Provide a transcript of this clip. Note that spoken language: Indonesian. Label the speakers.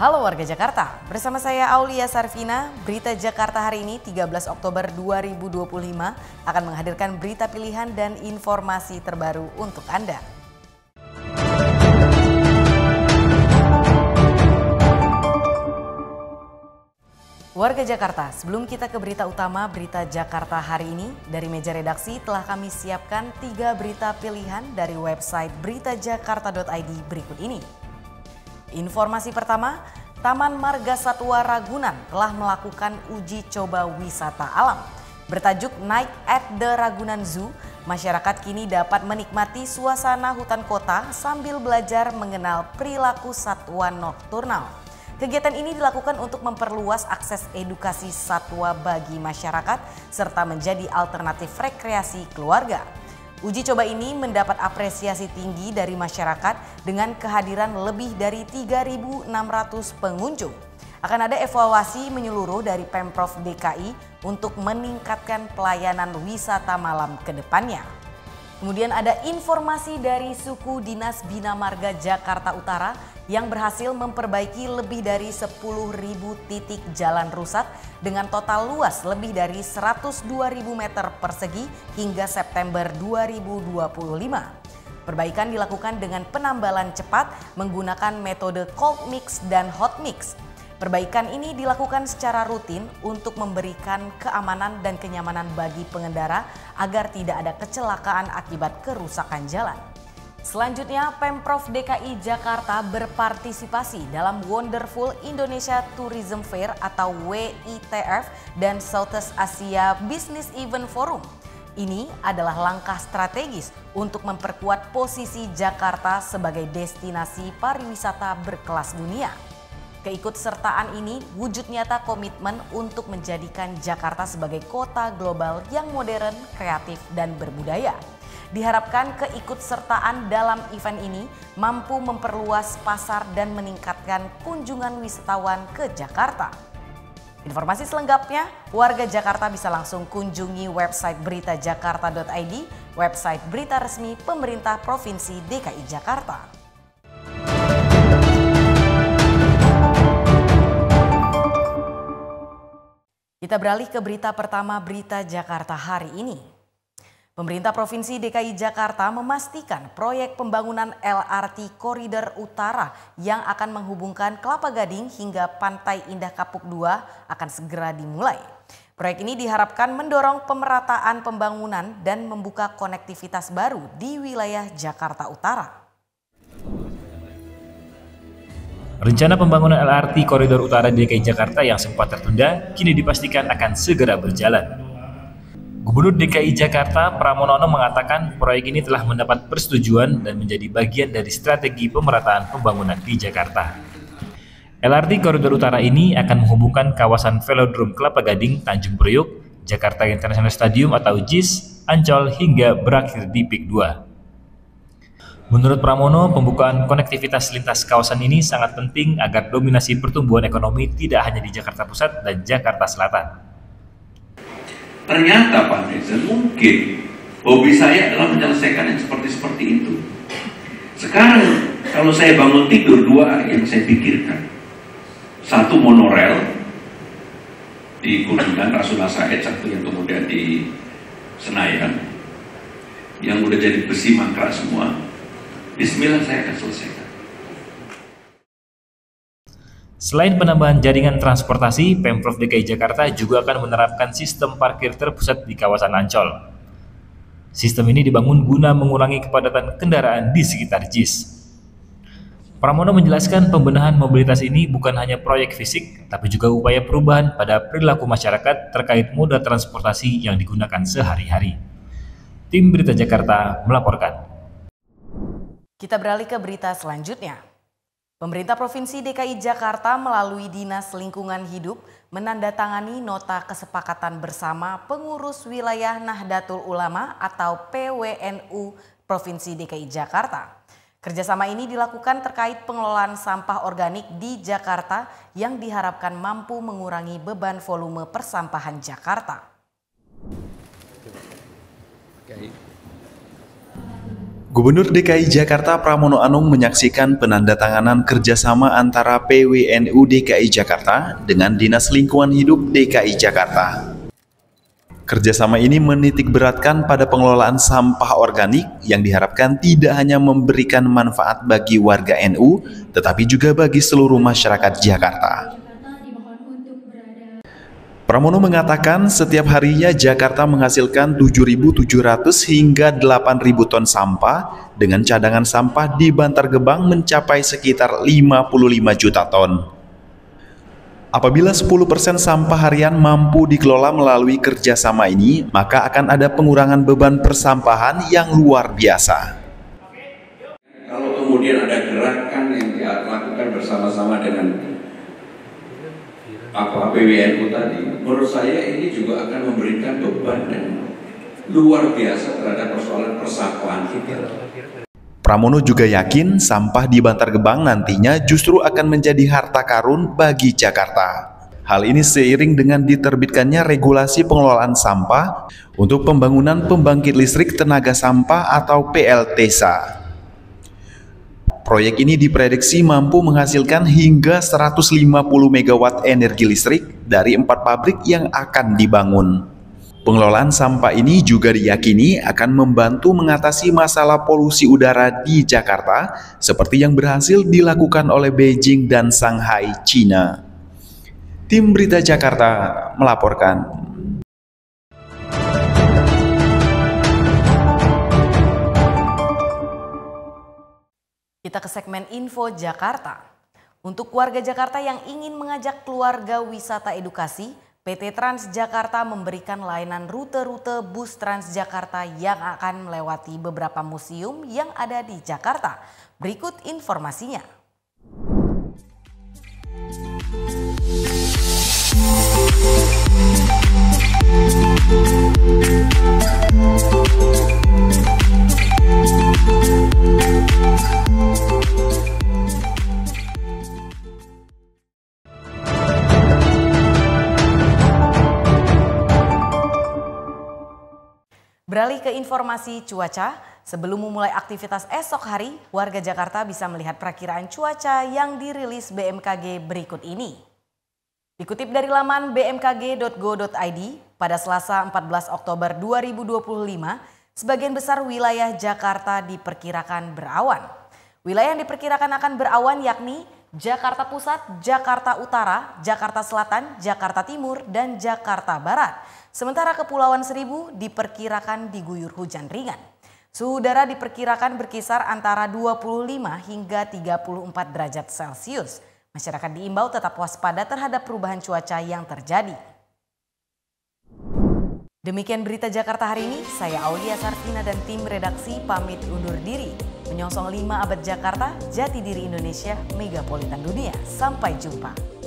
Speaker 1: Halo warga Jakarta, bersama saya Aulia Sarvina, Berita Jakarta hari ini 13 Oktober 2025 akan menghadirkan berita pilihan dan informasi terbaru untuk Anda. Warga Jakarta, sebelum kita ke berita utama Berita Jakarta hari ini, dari meja redaksi telah kami siapkan 3 berita pilihan dari website beritajakarta.id berikut ini. Informasi pertama, Taman Marga Satwa Ragunan telah melakukan uji coba wisata alam. Bertajuk Night at the Ragunan Zoo, masyarakat kini dapat menikmati suasana hutan kota sambil belajar mengenal perilaku satwa nokturnal. Kegiatan ini dilakukan untuk memperluas akses edukasi satwa bagi masyarakat serta menjadi alternatif rekreasi keluarga. Uji coba ini mendapat apresiasi tinggi dari masyarakat dengan kehadiran lebih dari 3.600 pengunjung. Akan ada evaluasi menyeluruh dari Pemprov DKI untuk meningkatkan pelayanan wisata malam ke depannya. Kemudian ada informasi dari Suku Dinas Bina Marga Jakarta Utara yang berhasil memperbaiki lebih dari 10.000 titik jalan rusak dengan total luas lebih dari 102.000 meter persegi hingga September 2025. Perbaikan dilakukan dengan penambalan cepat menggunakan metode cold mix dan hot mix. Perbaikan ini dilakukan secara rutin untuk memberikan keamanan dan kenyamanan bagi pengendara agar tidak ada kecelakaan akibat kerusakan jalan. Selanjutnya, Pemprov DKI Jakarta berpartisipasi dalam Wonderful Indonesia Tourism Fair atau WITF dan Southeast Asia Business Event Forum. Ini adalah langkah strategis untuk memperkuat posisi Jakarta sebagai destinasi pariwisata berkelas dunia. Keikutsertaan ini wujud nyata komitmen untuk menjadikan Jakarta sebagai kota global yang modern, kreatif, dan berbudaya. Diharapkan keikutsertaan dalam event ini mampu memperluas pasar dan meningkatkan kunjungan wisatawan ke Jakarta. Informasi selengkapnya, warga Jakarta bisa langsung kunjungi website beritajakarta.id, website berita resmi pemerintah Provinsi DKI Jakarta. Kita beralih ke berita pertama Berita Jakarta hari ini. Pemerintah Provinsi DKI Jakarta memastikan proyek pembangunan LRT Koridor Utara yang akan menghubungkan Kelapa Gading hingga Pantai Indah Kapuk II akan segera dimulai. Proyek ini diharapkan mendorong pemerataan pembangunan dan membuka konektivitas baru di wilayah Jakarta Utara.
Speaker 2: Rencana pembangunan LRT Koridor Utara di DKI Jakarta yang sempat tertunda kini dipastikan akan segera berjalan. Gubernur DKI Jakarta Pramono mengatakan proyek ini telah mendapat persetujuan dan menjadi bagian dari strategi pemerataan pembangunan di Jakarta. LRT Koridor Utara ini akan menghubungkan kawasan Velodrome Kelapa Gading, Tanjung Priok, Jakarta International Stadium atau JIS, Ancol hingga berakhir di PIK 2. Menurut Pramono, pembukaan konektivitas lintas kawasan ini sangat penting agar dominasi pertumbuhan ekonomi tidak hanya di Jakarta Pusat dan Jakarta Selatan.
Speaker 3: Ternyata Pak Nizam mungkin hobi saya adalah menyelesaikan yang seperti itu. Sekarang kalau saya bangun tidur, 2 yang saya pikirkan. 1 monorel di Kuningan, Rasuna Said, 1 yang kemudian di Senayan, yang udah jadi besi mangkrak semua. Bismillah saya akan selesaikan.
Speaker 2: Selain penambahan jaringan transportasi, Pemprov DKI Jakarta juga akan menerapkan sistem parkir terpusat di kawasan Ancol. Sistem ini dibangun guna mengurangi kepadatan kendaraan di sekitar JIS. Pramono menjelaskan pembenahan mobilitas ini bukan hanya proyek fisik, tapi juga upaya perubahan pada perilaku masyarakat terkait moda transportasi yang digunakan sehari-hari. Tim Berita Jakarta melaporkan.
Speaker 1: Kita beralih ke berita selanjutnya. Pemerintah Provinsi DKI Jakarta melalui Dinas Lingkungan Hidup menandatangani nota kesepakatan bersama pengurus wilayah Nahdlatul Ulama atau PWNU Provinsi DKI Jakarta. Kerjasama ini dilakukan terkait pengelolaan sampah organik di Jakarta yang diharapkan mampu mengurangi beban volume persampahan Jakarta.
Speaker 4: Gubernur DKI Jakarta Pramono Anung menyaksikan penandatanganan kerjasama antara PWNU DKI Jakarta dengan Dinas Lingkungan Hidup DKI Jakarta. Kerjasama ini menitikberatkan pada pengelolaan sampah organik yang diharapkan tidak hanya memberikan manfaat bagi warga NU, tetapi juga bagi seluruh masyarakat Jakarta. Pramono mengatakan setiap harinya Jakarta menghasilkan 7.700 hingga 8.000 ton sampah dengan cadangan sampah di Bantar Gebang mencapai sekitar 55 juta ton. Apabila 10% sampah harian mampu dikelola melalui kerjasama ini, maka akan ada pengurangan beban persampahan yang luar biasa.
Speaker 3: Kalau kemudian ada gerakan yang dilakukan bersama-sama dengan PWNU tadi, menurut saya ini juga akan memberikan beban yang luar biasa terhadap persoalan persampahan kita.
Speaker 4: Pramono juga yakin sampah di Bantar Gebang nantinya justru akan menjadi harta karun bagi Jakarta. Hal ini seiring dengan diterbitkannya regulasi pengelolaan sampah untuk pembangunan pembangkit listrik tenaga sampah atau PLTSA. Proyek ini diprediksi mampu menghasilkan hingga 150 MW energi listrik dari 4 pabrik yang akan dibangun. Pengelolaan sampah ini juga diyakini akan membantu mengatasi masalah polusi udara di Jakarta seperti yang berhasil dilakukan oleh Beijing dan Shanghai, China. Tim Berita Jakarta melaporkan.
Speaker 1: Kita ke segmen Info Jakarta. Untuk warga Jakarta yang ingin mengajak keluarga wisata edukasi, PT Transjakarta memberikan layanan rute-rute bus Transjakarta yang akan melewati beberapa museum yang ada di Jakarta. Berikut informasinya. Beralih ke informasi cuaca, sebelum memulai aktivitas esok hari, warga Jakarta bisa melihat perakiraan cuaca yang dirilis BMKG berikut ini. Dikutip dari laman bmkg.go.id, pada Selasa 14 Oktober 2025, sebagian besar wilayah Jakarta diperkirakan berawan. Wilayah yang diperkirakan akan berawan yakni Jakarta Pusat, Jakarta Utara, Jakarta Selatan, Jakarta Timur, dan Jakarta Barat. Sementara Kepulauan Seribu diperkirakan diguyur hujan ringan. Suhu udara diperkirakan berkisar antara 25 hingga 34 derajat Celcius. Masyarakat diimbau tetap waspada terhadap perubahan cuaca yang terjadi. Demikian berita Jakarta hari ini, saya Aulia Sartina dan tim redaksi pamit undur diri. Menyongsong 5 abad Jakarta, jati diri Indonesia, megapolitan dunia. Sampai jumpa.